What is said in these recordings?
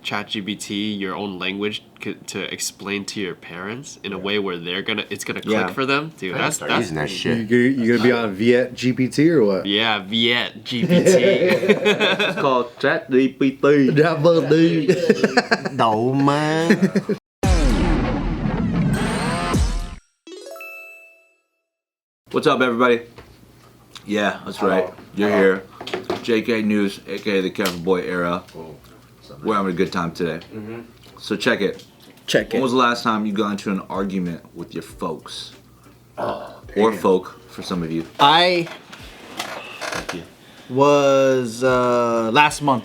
ChatGPT your own language to explain to your parents in a way where it's gonna click for them, dude. That's using that shit. You gonna be on Viet GPT or what? Yeah, Viet GPT. It's called ChatGPT. No man. What's up, everybody? Yeah, that's right. You're here. JKNews, aka the Kevin Boy era. We're having a good time today. So check it. When was the last time you got into an argument with your folks? Or folk, for some of you. I was last month.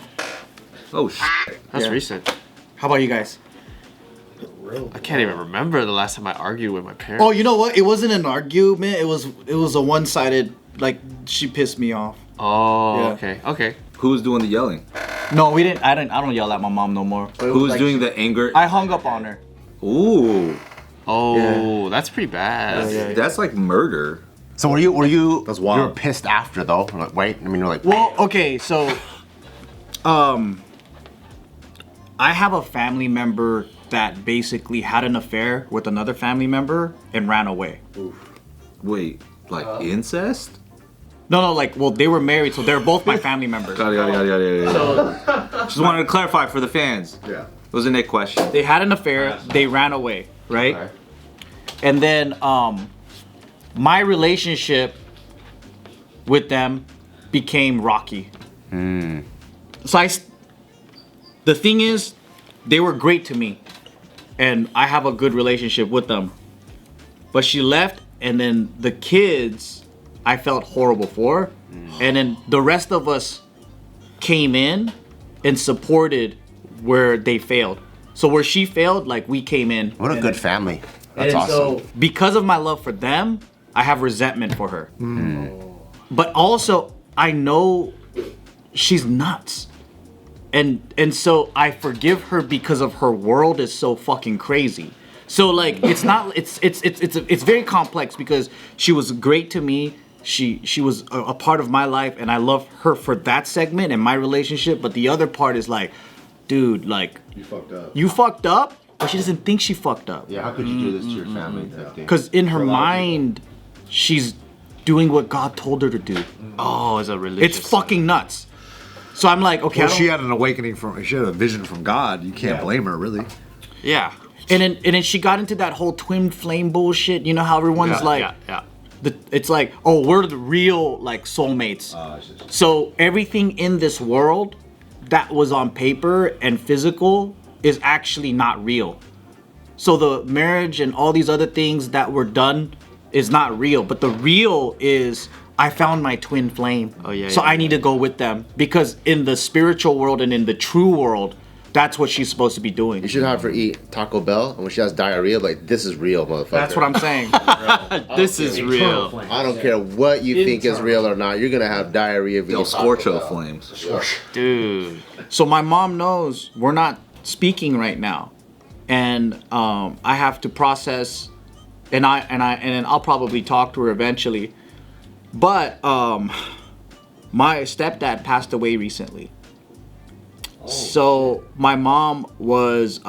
Oh, shit. That's recent. How about you guys? I can't even remember the last time I argued with my parents. Oh, you know what? It wasn't an argument. It was a one-sided. Like, she pissed me off. Oh, Yeah. okay. Who's doing the yelling? No, we didn't. I don't yell at my mom no more. Who's doing the anger? I hung up on her. Ooh. Oh, that's pretty bad. That's like murder. So were you? That's wild. You were pissed after though, like, right? I mean, you're like. Well, okay, so, I have a family member that basically had an affair with another family member and ran away. Wait, like incest? No, like, well, they were married, so they're both my family members. Got it. Just wanted to clarify for the fans. Yeah. It was a Nick question. They had an affair, they ran away, right? Okay. And then my relationship with them became rocky. So the thing is, they were great to me, and I have a good relationship with them. But she left, and then the kids, I felt horrible for. And then the rest of us came in and supported where they failed. So where she failed, like, we came in. What a good family. That's And awesome. so, because of my love for them, I have resentment for her. But also, I know she's nuts. And so I forgive her because of her world is so fucking crazy. So like it's very complex because she was great to me. She was a part of my life, and I love her for that segment and my relationship. But the other part is like, dude, like you fucked up, but she doesn't think she fucked up. Yeah, how could you do this to your family? Because in her mind, she's doing what God told her to do. Oh, it's a religious. It's fucking nuts. So I'm like, okay. Well, she had an awakening she had a vision from God. You can't blame her, really. Yeah. And then she got into that whole twin flame bullshit. You know how everyone's Yeah. it's like, oh, we're the real like soulmates. So everything in this world that was on paper and physical is actually not real. So the marriage and all these other things that were done is not real. But the real is I found my twin flame. Oh, yeah, So yeah, I need to go with them because in the spiritual world and in the true world, that's what she's supposed to be doing. You should have her eat Taco Bell, and when she has diarrhea, like, this is real, motherfucker. That's what I'm saying. This is real. I don't care what you think is real or not. You're gonna have diarrhea. If you Yo, eat Taco Scorcho Bell. flames. Dude. So my mom knows we're not speaking right now, and I have to process, and then I'll probably talk to her eventually. But my stepdad passed away recently. So my mom was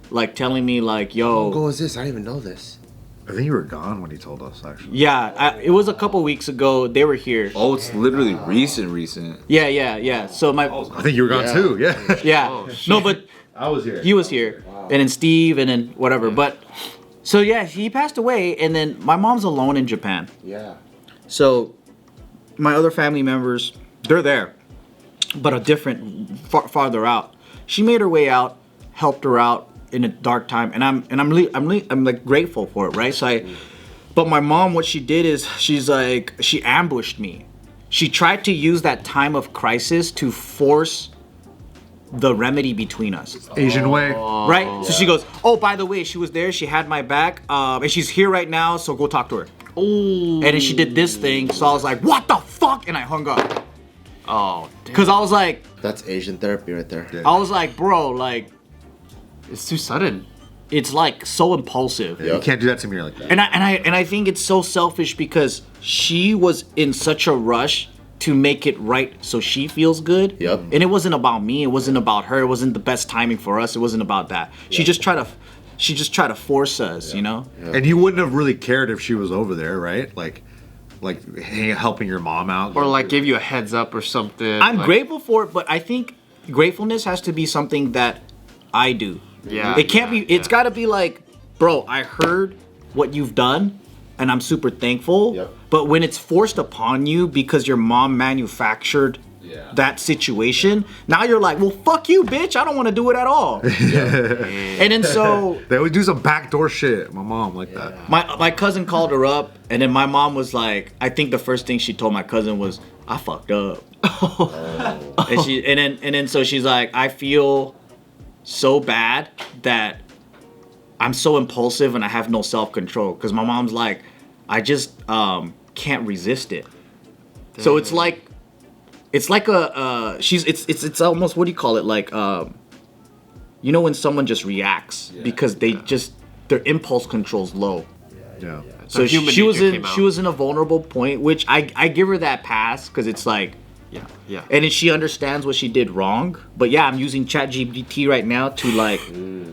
like telling me like, yo. How long ago was this? I didn't even know this. I think you were gone when he told us, actually. Yeah, it was a couple weeks ago. They were here. Oh, it's literally recent. Yeah. So my I think you were gone too. Yeah. yeah. No, but I was here. he was here, and then Steve, and then whatever. But so yeah, he passed away, and then my mom's alone in Japan. Yeah. So my other family members, they're there, but a different farther out. She made her way out, helped her out in a dark time, and I'm like grateful for it, right? So but my mom, what she did is she ambushed me. She tried to use that time of crisis to force the remedy between us. Asian way. Right? So she goes, oh, by the way, she was there, she had my back, and she's here right now, so go talk to her. Ooh. And then she did this thing, so I was like, what the fuck? And I hung up. Oh, damn. Because I was like, That's Asian therapy right there. I was like, bro, like, It's too sudden. it's like so impulsive. You can't do that to me like that. And I think it's so selfish because she was in such a rush to make it right so she feels good. Yep. And it wasn't about me. It wasn't about her. It wasn't the best timing for us. It wasn't about that. She just tried to force us, you know? And you wouldn't have really cared if she was over there, right? Like helping your mom out. Or like give you a heads up or something. I'm like, grateful for it, but I think gratefulness has to be something that I do. Yeah. It can't be, it's got to be like, bro, I heard what you've done and I'm super thankful. Yep. But when it's forced upon you because your mom manufactured that situation, now you're like, well, fuck you, bitch. I don't want to do it at all. And then so They would do some backdoor shit. My mom like that. my cousin called her up, and then my mom was like, I think the first thing she told my cousin was, I fucked up. And then so she's like, I feel so bad that I'm so impulsive and I have no self-control, because my mom's like, I just can't resist it. Damn. So it's like it's almost, what do you call it, like you know when someone just reacts because their impulse control's low. Yeah. So she was in a vulnerable point, which I give her that pass, because it's like, yeah. and then she understands what she did wrong. But yeah, I'm using ChatGPT right now to like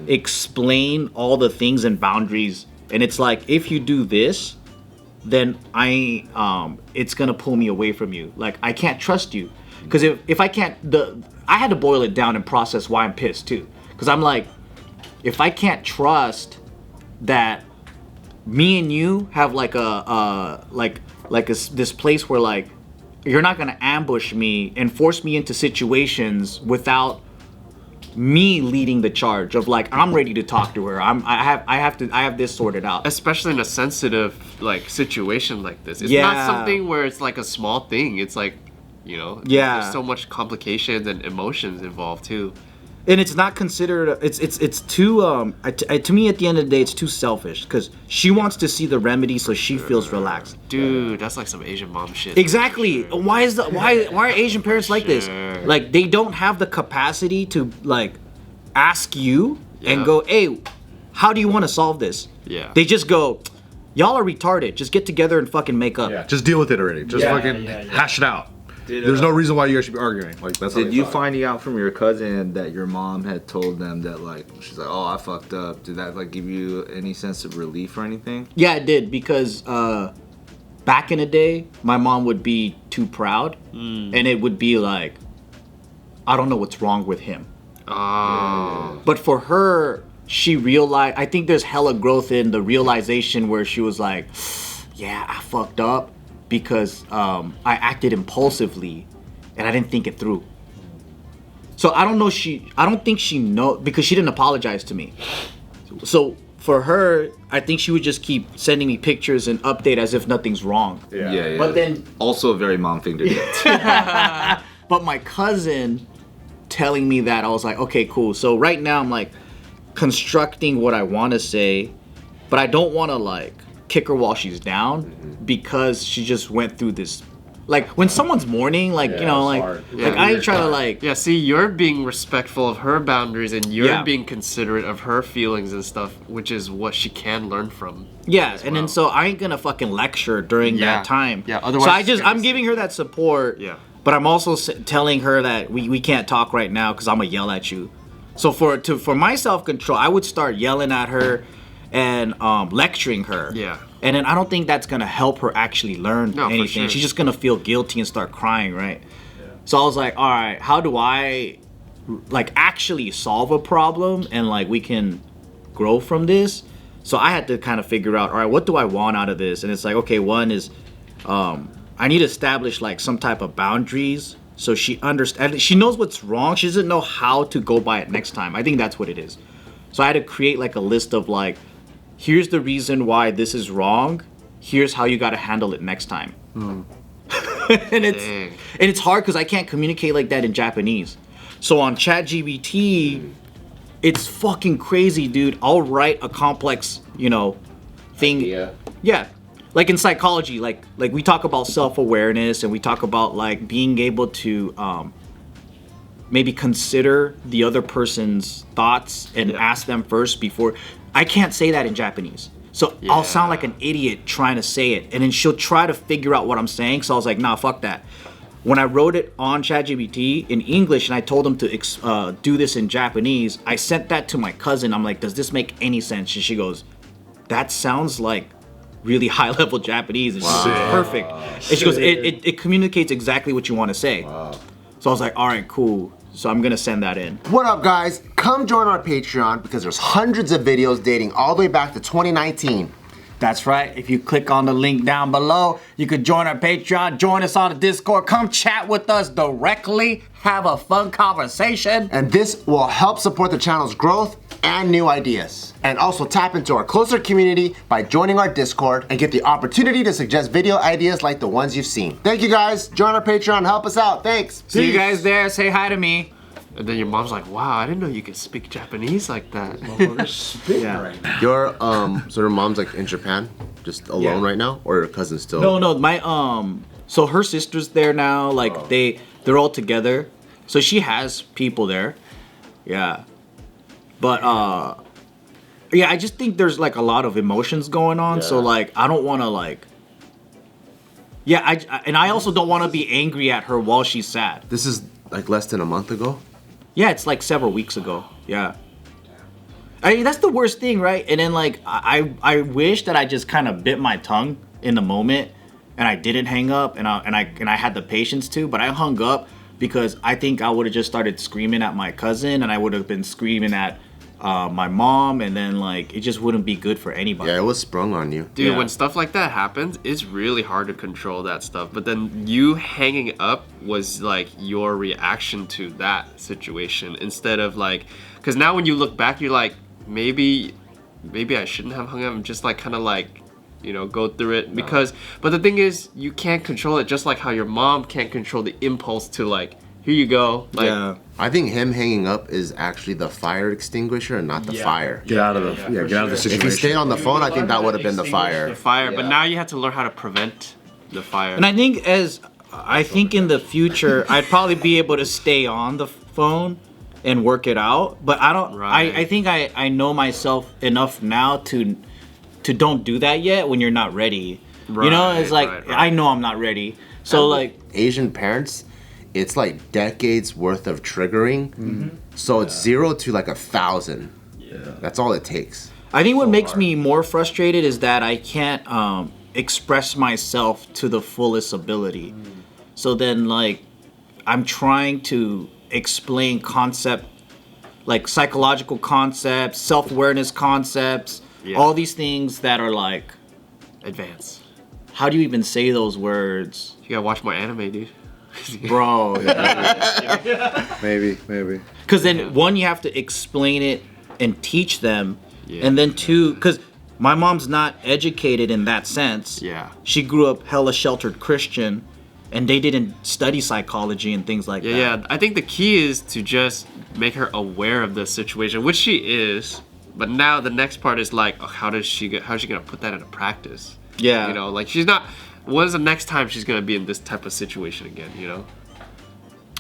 explain all the things and boundaries. And it's like, if you do this, then it's gonna pull me away from you. Like, I can't trust you, because if I can't, I had to boil it down and process why I'm pissed too. Because I'm like, if I can't trust that me and you have like this place where like you're not gonna ambush me and force me into situations without me leading the charge of like, I'm ready to talk to her. I have this sorted out. Especially in a sensitive like situation like this. It's not something where it's like a small thing. It's like, you know, there's so much complications and emotions involved too. And it's not considered. It's too. To me, at the end of the day, it's too selfish, because she wants to see the remedy so she feels relaxed. Dude, that's like some Asian mom shit. Exactly. Sure. Why are Asian parents like this? Like, they don't have the capacity to like ask you and go, hey, how do you want to solve this? Yeah. They just go, y'all are retarded. Just get together and fucking make up. Yeah. Just deal with it already. Just fucking hash it out. There's no reason why you guys should be arguing. Like, that's. Did you finding out from your cousin that your mom had told them that, like, she's like, oh, I fucked up? Did that like give you any sense of relief or anything? Yeah, it did, because back in the day, my mom would be too proud, and it would be like, I don't know what's wrong with him. Oh. But for her, she realized, I think there's hella growth in the realization where she was like, yeah, I fucked up because I acted impulsively and I didn't think it through. So I don't think she know, because she didn't apologize to me. So for her, I think she would just keep sending me pictures and update as if nothing's wrong. Yeah. But then Also a very mom thing to do. but my cousin telling me that, I was like, okay, cool. So right now I'm like constructing what I want to say, but I don't want to like kick her while she's down, because she just went through this. Like, when someone's mourning, like, you know, like I ain't trying to like. Yeah, see, you're being respectful of her boundaries, and you're being considerate of her feelings and stuff, which is what she can learn from. Yeah, and then so I ain't gonna fucking lecture during that time. Yeah, otherwise. So I'm giving her that support. Yeah. But I'm also telling her that we can't talk right now because I'm gonna yell at you. So for my self control, I would start yelling at her and lecturing her. Yeah. And then I don't think that's gonna help her actually learn anything. For sure. She's just gonna feel guilty and start crying, right? Yeah. So I was like, all right, how do I like actually solve a problem and like we can grow from this? So I had to kind of figure out, all right, what do I want out of this? And it's like, okay, one is I need to establish like some type of boundaries so she understands. She knows what's wrong. She doesn't know how to go by it next time. I think that's what it is. So I had to create like a list of like, here's the reason why this is wrong. Here's how you got to handle it next time. and it's hard because I can't communicate like that in Japanese. So on ChatGPT, it's fucking crazy, dude. I'll write a complex, thing. Yeah. Like in psychology, like we talk about self-awareness and we talk about like being able to maybe consider the other person's thoughts and ask them first before. I can't say that in Japanese. So I'll sound like an idiot trying to say it. And then she'll try to figure out what I'm saying. So I was like, nah, fuck that. when I wrote it on ChatGPT in English and I told him to do this in Japanese, I sent that to my cousin. I'm like, does this make any sense? And she goes, that sounds like really high level Japanese. And she's like, perfect. And she goes, it communicates exactly what you want to say. So I was like, all right, cool. So I'm gonna send that in. What up, guys? Come join our Patreon because there's hundreds of videos dating all the way back to 2019. That's right. If you click on the link down below, you could join our Patreon, join us on the Discord, come chat with us directly, have a fun conversation. And this will help support the channel's growth and new ideas. And also tap into our closer community by joining our Discord and get the opportunity to suggest video ideas like the ones you've seen. Thank you guys. Join our Patreon, help us out. Thanks. See you guys there. Say hi to me. And then your mom's like, wow, I didn't know you could speak Japanese like that. Your so your mom's like in Japan, just alone right now, or your cousin still? No, my so her sister's there now. Like they're all together. So she has people there. Yeah. But yeah, I just think there's like a lot of emotions going on. So like I don't want to like. Yeah, I also don't want to be angry at her while she's sad. This is like less than a month ago. Yeah, it's like several weeks ago. Yeah. I mean, that's the worst thing, right? And then like I wish that I just kind of bit my tongue in the moment and I didn't hang up and I had the patience to, but I hung up because I think I would have just started screaming at my cousin and I would have been screaming at my mom, and then like it just wouldn't be good for anybody. Yeah, it was sprung on you. Dude, when stuff like that happens, it's really hard to control that stuff. But then you hanging up was like your reaction to that situation instead of like, because now when you look back, you're like, maybe I shouldn't have hung up and just like kind of like, you know, go through it because, but the thing is, you can't control it just like how your mom can't control the impulse to like, here you go. Like, Yeah. I think him hanging up is actually the fire extinguisher and not the fire. Get out of the get out of the If situation. he stayed on the phone, I think that would have been the fire. fire, but now you have to learn how to prevent the fire. And I think in the future I'd probably be able to stay on the phone and work it out, but I don't. Right. I think I know myself enough now to don't do that yet when you're not ready. You know, it's like right. I know I'm not ready. So like Asian parents, it's like decades worth of triggering. So it's 0 to like 1,000. Yeah. That's all it takes. I think what makes me more frustrated is that I can't express myself to the fullest ability. So then like I'm trying to explain concept, like psychological concepts, self-awareness concepts, all these things that are like, Advance. how do you even say those words? You gotta watch more anime, dude. Bro. Maybe. Because then one, you have to explain it and teach them. And then two, because my mom's not educated in that sense. Yeah. She grew up hella sheltered Christian and they didn't study psychology and things like that. Yeah, I think the key is to just make her aware of the situation, which she is. But now the next part is like, how's she gonna put that into practice? Yeah. You know, like she's not. When's the next time she's gonna be in this type of situation again? You know.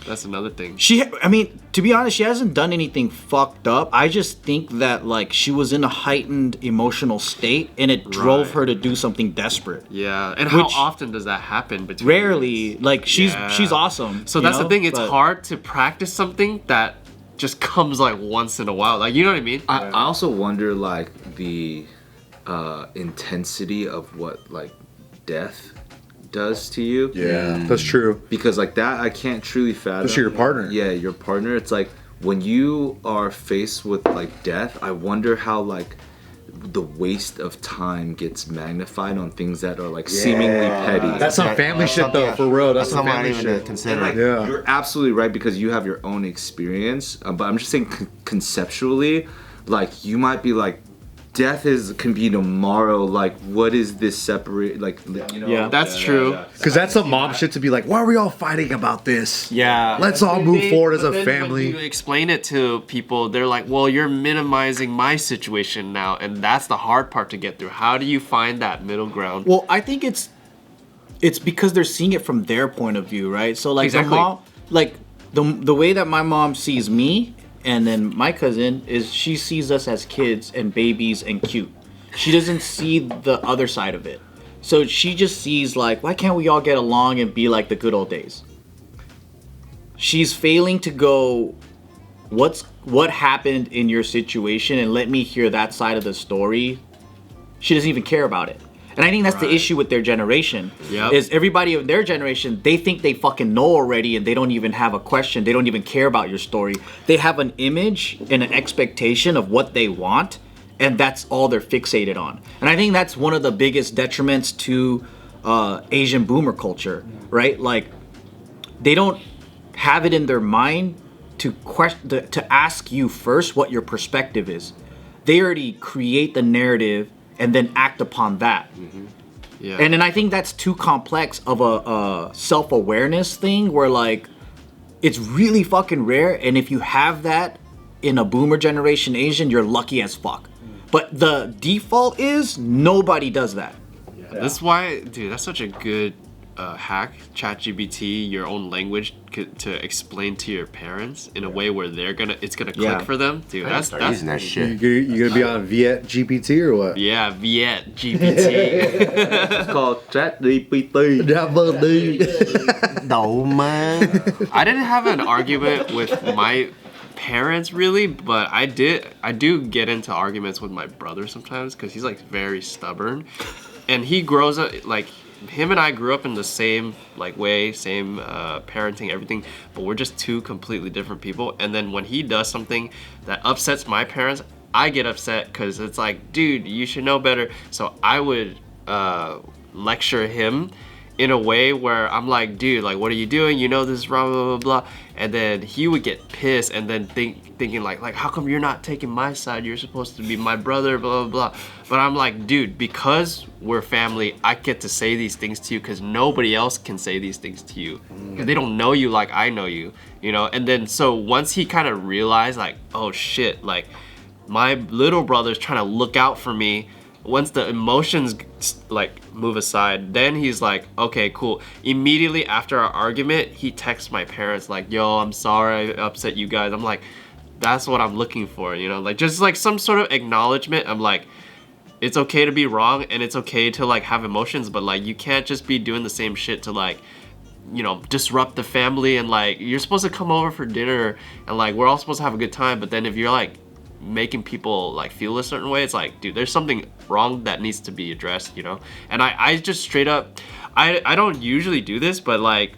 That's another thing. I mean, to be honest, she hasn't done anything fucked up. I just think that like she was in a heightened emotional state and it drove her to do something desperate. Yeah, and how often does that happen between? Rarely. Like she's awesome. So that's the thing. It's hard to practice something that just comes like once in a while. Like, you know what I mean? I also wonder like the intensity of what like death does to you. Yeah, that's true. Because like that, I can't truly fathom. Especially your partner. Yeah, your partner. It's like when you are faced with like death, I wonder how like the waste of time gets magnified on things that are like seemingly petty. That's some family shit though, for real. That's some family even to shit. consider. Like, Yeah. You're absolutely right because you have your own experience. But I'm just saying conceptually, like you might be like, death can be tomorrow. Like, what is this separate? Like, you know. Yeah. That's true. Because that's some mom shit to be like, why are we all fighting about this? Yeah. Let's all move forward as a When family. you explain it to people, they're like, well, you're minimizing my situation now, and that's the hard part to get through. How do you find that middle ground? Well, I think it's because they're seeing it from their point of view, right? So like Exactly. the mom, like the way that my mom sees me and then my cousin is she sees us as kids and babies and cute. She doesn't see the other side of it. So she just sees like, why can't we all get along and be like the good old days? she's failing to go, what happened in your situation, and let me hear that side of the story. She doesn't even care about it. And I think that's the issue with their generation. Yep. Is everybody in their generation, they think they fucking know already, and they don't even have a question. They don't even care about your story. They have an image and an expectation of what they want, and that's all they're fixated on. And I think that's one of the biggest detriments to Asian boomer culture, right? Like, they don't have it in their mind to ask you first what your perspective is. They already create the narrative and then act upon that. Yeah. And then I think that's too complex of a self-awareness thing where, like, it's really fucking rare, and if you have that in a boomer generation Asian, you're lucky as fuck. But the default is nobody does that. That's why, dude, that's such a good hack, ChatGPT, your own language to explain to your parents in a way where it's gonna click for them. Dude, that's using that shit. You gonna be on Viet GPT or what? Yeah, Viet GPT. It's called ChatGPT. No, man. I didn't have an argument with my parents really, but I do get into arguments with my brother sometimes because he's like very stubborn, and he grows up like. Him and I grew up in the same like way, same parenting, everything, but we're just two completely different people. And then when he does something that upsets my parents, I get upset because it's like, dude, you should know better. So I would lecture him in a way where I'm like, dude, like, what are you doing? You know this is wrong, blah, blah, blah. And then he would get pissed and then thinking like, how come you're not taking my side? You're supposed to be my brother, blah, blah, blah. But I'm like, dude, because we're family, I get to say these things to you because nobody else can say these things to you. Because they don't know you like I know you, you know? And then so once he kind of realized like, oh shit, like my little brother's trying to look out for me. Once the emotions like move aside, then he's like, okay, cool. Immediately after our argument, he texts my parents like, yo, I'm sorry I upset you guys. I'm like, that's what I'm looking for, you know? Like just like some sort of acknowledgement. I'm like, it's okay to be wrong and it's okay to like have emotions, but like you can't just be doing the same shit to like, you know, disrupt the family. And like you're supposed to come over for dinner and like we're all supposed to have a good time, but then if you're like making people like feel a certain way, it's like, dude, there's something wrong that needs to be addressed, you know? And I just straight up, I don't usually do this, but like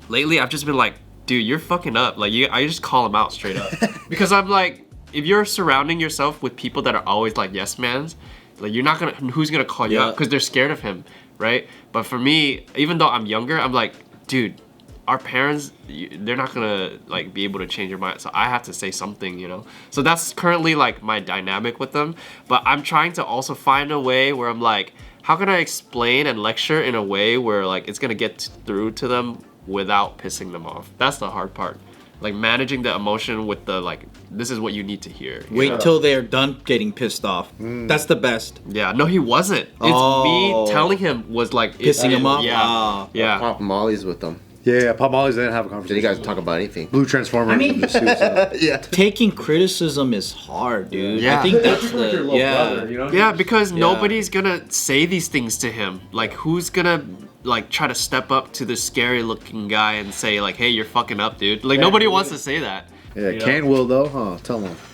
lately I've just been like, dude, you're fucking up. Like I just call him out straight up. Because I'm like, if you're surrounding yourself with people that are always like yes mans, like you're not gonna, who's gonna call you out? Because they're scared of him, right? But for me, even though I'm younger, I'm like, dude, our parents, they're not gonna like be able to change your mind, so I have to say something, you know? So that's currently like my dynamic with them, but I'm trying to also find a way where I'm like, how can I explain and lecture in a way where like it's gonna get through to them without pissing them off? That's the hard part. Like managing the emotion with the like, this is what you need to hear. Wait till they're done getting pissed off. That's the best. Yeah, no, he wasn't. It's me telling him was like Pissing him off? Yeah, Wow. yeah. Pop Molly's with them. Yeah, Pop Molly's didn't have a Did conversation. you guys talk about anything? Blue Transformers. I mean- and the suits, Yeah. Taking criticism is hard, dude. Yeah. I think that's like your the little brother, you know? Yeah, because nobody's gonna say these things to him. Like, who's gonna like try to step up to this scary looking guy and say like, hey, you're fucking up, dude? Like, nobody wants to say that. Yeah, you know? Kane will though, huh? Tell him.